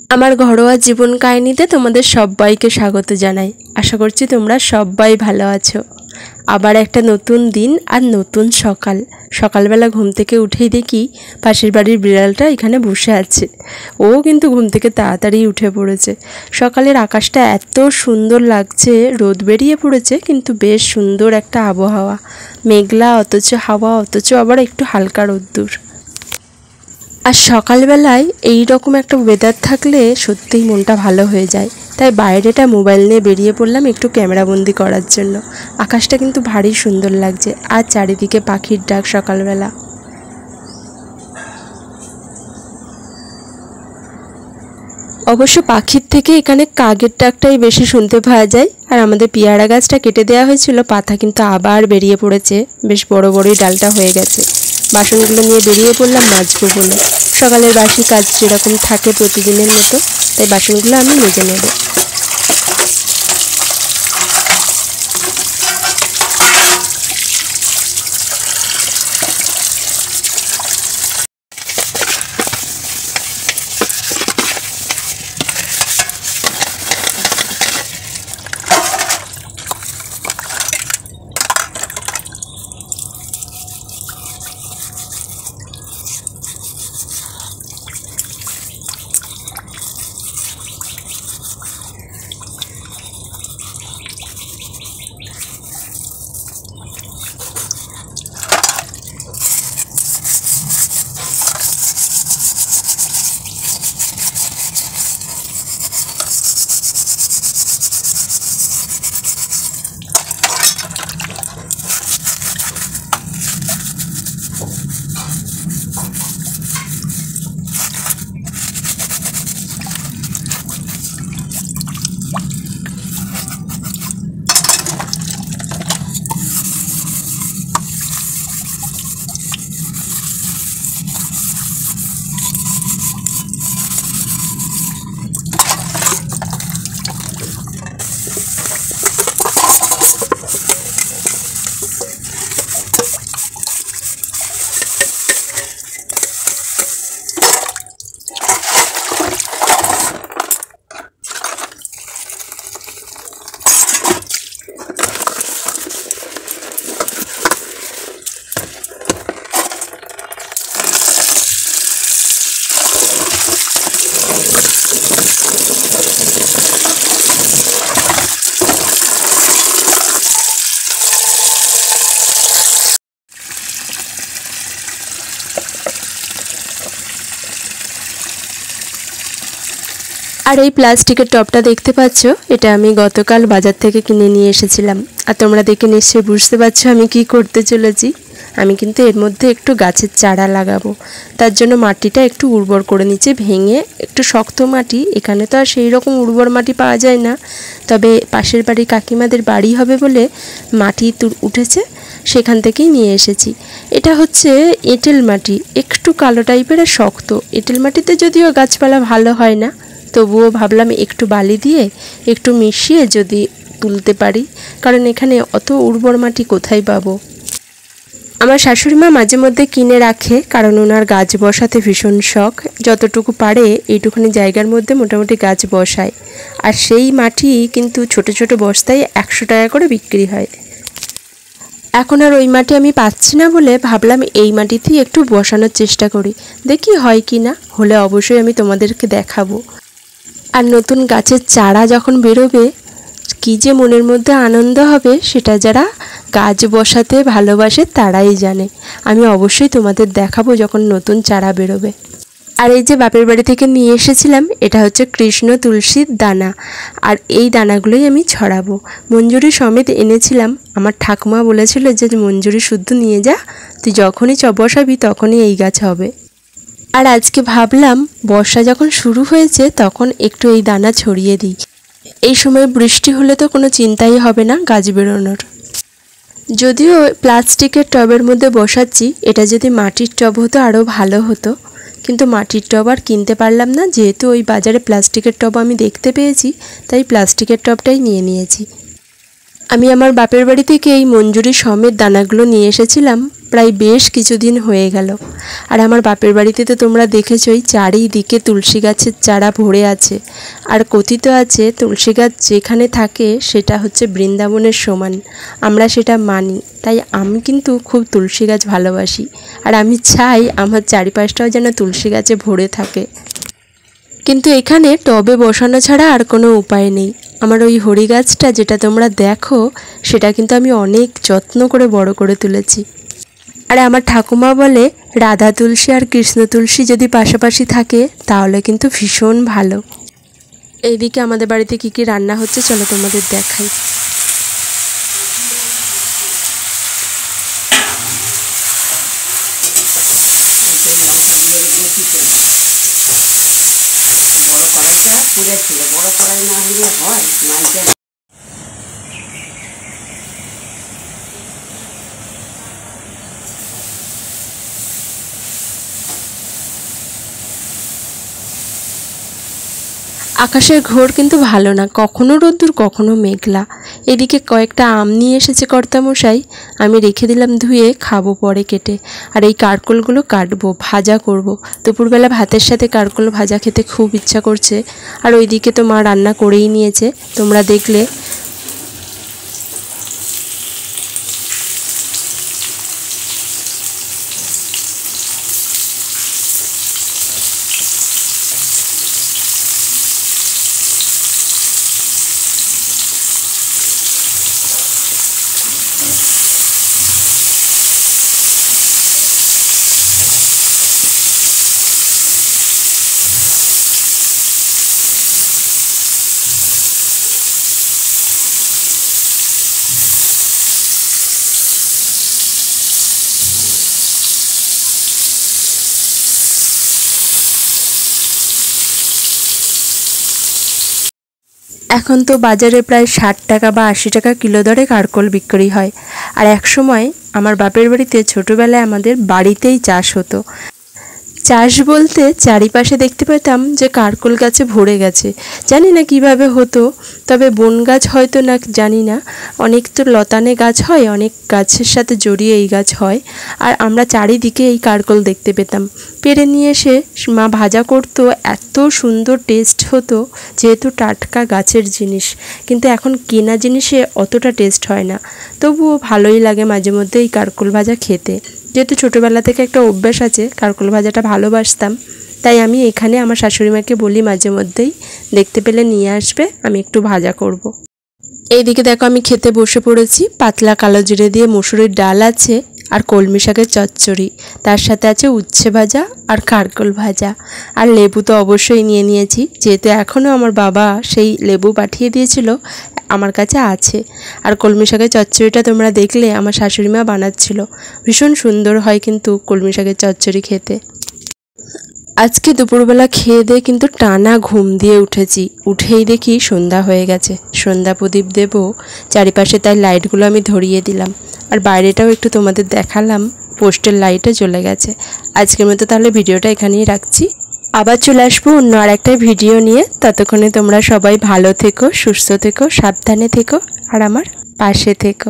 আমার ঘরোয়া জীবন কাহিনীতে তোমাদের সবাইকে স্বাগত জানাই। আশা করছি তোমরা সবাই ভালো আছো। আবার একটা নতুন দিন আর নতুন সকালবেলা ঘুম থেকে উঠেই দেখি পাশের বাড়ির বিড়ালটা এখানে বসে আছে। ও কিন্তু ঘুম থেকে তাড়াতাড়ি উঠে পড়েছে। সকালের আকাশটা এত সুন্দর লাগছে, রোদ বেরিয়ে পড়েছে কিন্তু বেশ সুন্দর একটা আবহাওয়া, মেঘলা অথচ হাওয়া, অথচ আবার একটু হালকা রোদ্দুর। আর সকালবেলায় এই রকম একটা ওয়েদার থাকলে সত্যিই মনটা ভালো হয়ে যায়। তাই বাইরেটা মোবাইল নিয়ে বেরিয়ে পড়লাম একটু ক্যামেরাবন্দি করার জন্য। আকাশটা কিন্তু ভারী সুন্দর লাগছে, আর চারিদিকে পাখির ডাক সকালবেলা। অবশ্য পাখির থেকে এখানে কাকের ডাকটাই বেশি শুনতে পাওয়া যায়। আর আমাদের পেয়ারা গাছটা কেটে দেওয়া হয়েছিল, পাতা কিন্তু আবার বেরিয়ে পড়েছে, বেশ বড় বড়ই ডালটা হয়ে গেছে। বাসনগুলো নিয়ে বেরিয়ে পড়লাম মাজবো বলে। সকালের বাসি কাজ যেরকম থাকে প্রতিদিনের মতো, তাই বাসনগুলো আমি মেজে নেব। আর এই প্লাস্টিকের টবটা দেখতে পাচ্ছ, এটা আমি গতকাল বাজার থেকে কিনে নিয়ে এসেছিলাম। আর তোমরা দেখে নিশ্চয়ই বুঝতে পারছো আমি কি করতে চলেছি। আমি কিন্তু এর মধ্যে একটু গাছের চারা লাগাবো। তার জন্য মাটিটা একটু উর্বর করে নিচ্ছি, ভেঙে একটু শক্ত মাটি। এখানে তো আর সেই রকম উর্বর মাটি পাওয়া যায় না, তবে পাশের বাড়ি কাকিমাদের বাড়ি হবে বলে মাটি উঠেছে, সেখান থেকেই নিয়ে এসেছি। এটা হচ্ছে এঁটেল মাটি, একটু কালো টাইপের আর শক্ত। এঁটেল মাটিতে যদিও গাছপালা ভালো হয় না, তবুও ভাবলাম একটু বালি দিয়ে একটু মিশিয়ে যদি তুলতে পারি, কারণ এখানে অত উর্বর মাটি কোথায় পাবো। আমার শাশুড়িমা মাঝে মধ্যে কিনে রাখে, কারণ ওনার গাছ বসাতে ভীষণ শখ। যতটুকু পারে এইটুখানি জায়গার মধ্যে মোটামুটি গাছ বসায়। আর সেই মাটি কিন্তু ছোট ছোট বস্তায় 100 টাকা করে বিক্রি হয়। এখন আর ওই মাটি আমি পাচ্ছি না বলে ভাবলাম এই মাটিতেই একটু বসানোর চেষ্টা করি, দেখি হয় কি না। হলে অবশ্যই আমি তোমাদেরকে দেখাবো। আর নতুন গাছের চারা যখন বেরোবে, কী যে মনের মধ্যে আনন্দ হবে, সেটা যারা গাছ বসাতে ভালোবাসে তারাই জানে। আমি অবশ্যই তোমাদের দেখাবো যখন নতুন চারা বেরোবে। আর এই যে বাপের বাড়ি থেকে নিয়ে এসেছিলাম, এটা হচ্ছে কৃষ্ণ তুলসীর দানা। আর এই দানাগুলোই আমি ছড়াবো। মঞ্জুরি সমেত এনেছিলাম। আমার ঠাকুমা বলেছিল যে মঞ্জুরি শুদ্ধ নিয়ে যা, তুই যখনই বসাবি তখনই এই গাছ হবে। আর আজকে ভাবলাম বর্ষা যখন শুরু হয়েছে তখন একটু এই দানা ছড়িয়ে দিই। এই সময় বৃষ্টি হলে তো কোনো চিন্তাই হবে না গাছ বেরোনোর। যদিও প্লাস্টিকের টবের মধ্যে বসাচ্ছি, এটা যদি মাটির টব হতো আরও ভালো হতো, কিন্তু মাটির টব আর কিনতে পারলাম না। যেহেতু ওই বাজারে প্লাস্টিকের টব আমি দেখতে পেয়েছি, তাই প্লাস্টিকের টবটাই নিয়ে নিয়েছি। আমি আমার বাপের বাড়ি থেকে এই মঞ্জুরি সমেত দানাগুলো নিয়ে এসেছিলাম প্রায় বেশ কিছুদিন হয়ে গেল। আর আমার বাপের বাড়িতে তো তোমরা দেখেছই চারিদিকে তুলসী গাছের চারা ভরে আছে। আর কথিত আছে তুলসী গাছ যেখানে থাকে সেটা হচ্ছে বৃন্দাবনের সমান, আমরা সেটা মানি। তাই আমি কিন্তু খুব তুলসী গাছ ভালোবাসি, আর আমি চাই আমার চারিপাশটাও যেন তুলসী গাছে ভরে থাকে। কিন্তু এখানে টবে বসানো ছাড়া আর কোনো উপায় নেই। আমার ওই হরি গাছটা যেটা তোমরা দেখো সেটা কিন্তু আমি অনেক যত্ন করে বড় করে তুলেছি। আর আমার ঠাকুমা বলে রাধা তুলসী আর কৃষ্ণ তুলসী যদি পাশাপাশি থাকে তাহলে কিন্তু ভীষণ ভালো। এইদিকে আমাদের বাড়িতে কি কি রান্না হচ্ছে চলো তোমাদের দেখাই। বড় কড়াইটা পুড়েছিল, বড় কড়াই না হলে হয় নাইটা। আকাশের ঘোর কিন্তু ভালো না, কখনো রোদ্দুর কখনো মেঘলা। এদিকে কয়েকটা আম নিয়ে এসেছে কর্তামশাই, আমি রেখে দিলাম ধুয়ে, খাবো পরে কেটে। আর এই কারকোলগুলো কাটবো, ভাজা করব। দুপুরবেলা ভাতের সাথে কারকোল ভাজা খেতে খুব ইচ্ছা করছে। আর ওইদিকে তো মা রান্না করেই নিয়েছে, তোমরা দেখলে। এখন তো বাজারে প্রায় 60 টাকা বা 80 টাকা কিলো দরে কারকোল বিক্রি হয়। আর এক সময় আমার বাপের বাড়িতে ছোটোবেলায় আমাদের বাড়িতেই চাষ হতো। চাষ বলতে চারিপাশে দেখতে পেতাম যে কারকোল গাছে ভরে গেছে, জানি না কিভাবে হতো, তবে বন গাছ হয়তো না জানি না, অনেক তো লতানে গাছ হয়, অনেক গাছের সাথে জড়িয়ে এই গাছ হয়। আর আমরা চারিদিকে এই কারকোল দেখতে পেতাম। পেড়ে নিয়ে এসে মা ভাজা করতো, এত সুন্দর টেস্ট হতো, যেহেতু টাটকা গাছের জিনিস। কিন্তু এখন কেনা জিনিসে অতটা টেস্ট হয় না, তবুও ভালোই লাগে মাঝে মধ্যে এই কারকোল ভাজা খেতে। যেহেতু ছোটোবেলা থেকে একটা অভ্যাস আছে, কারকোল ভাজাটা ভালোবাসতাম, তাই আমি এখানে আমার শাশুড়ি মাকে বলি মাঝে মধ্যেই দেখতে পেলে নিয়ে আসবে, আমি একটু ভাজা করব। এইদিকে দেখো আমি খেতে বসে পড়েছি। পাতলা কালো জিরে দিয়ে মুসুরির ডাল আছে, আর কলমি শাকের চচ্চড়ি, তার সাথে আছে উচ্ছে ভাজা আর কারকোল ভাজা। আর লেবু তো অবশ্যই নিয়ে নিয়েছি, যেহেতু এখনও আমার বাবা সেই লেবু পাঠিয়ে দিয়েছিল, আমার কাছে আছে। আর কলমি শাকের চচ্চড়িটা তোমরা দেখলে আমার শাশুড়ি মা বানাচ্ছিল, ভীষণ সুন্দর হয় কিন্তু কলমি শাকের চচ্চড়ি খেতে। আজকে দুপুরবেলা খেয়ে দিয়ে কিন্তু টানা ঘুম দিয়ে উঠেছি, উঠেই দেখি সন্ধ্যা হয়ে গেছে, সন্ধ্যা প্রদীপ দেব চারিপাশে, তাই লাইটগুলো আমি ধরিয়ে দিলাম। আর বাইরেটাও একটু তোমাদের দেখালাম, পোস্টের লাইটে জ্বলে গেছে। আজকের মতো তাহলে ভিডিওটা এখানেই রাখছি, আবার চলে আসবো অন্য আর একটা ভিডিও নিয়ে। ততক্ষণে তোমরা সবাই ভালো থেকো, সুস্থ থেকো, সাবধানে থেকো, আর আমার পাশে থেকো।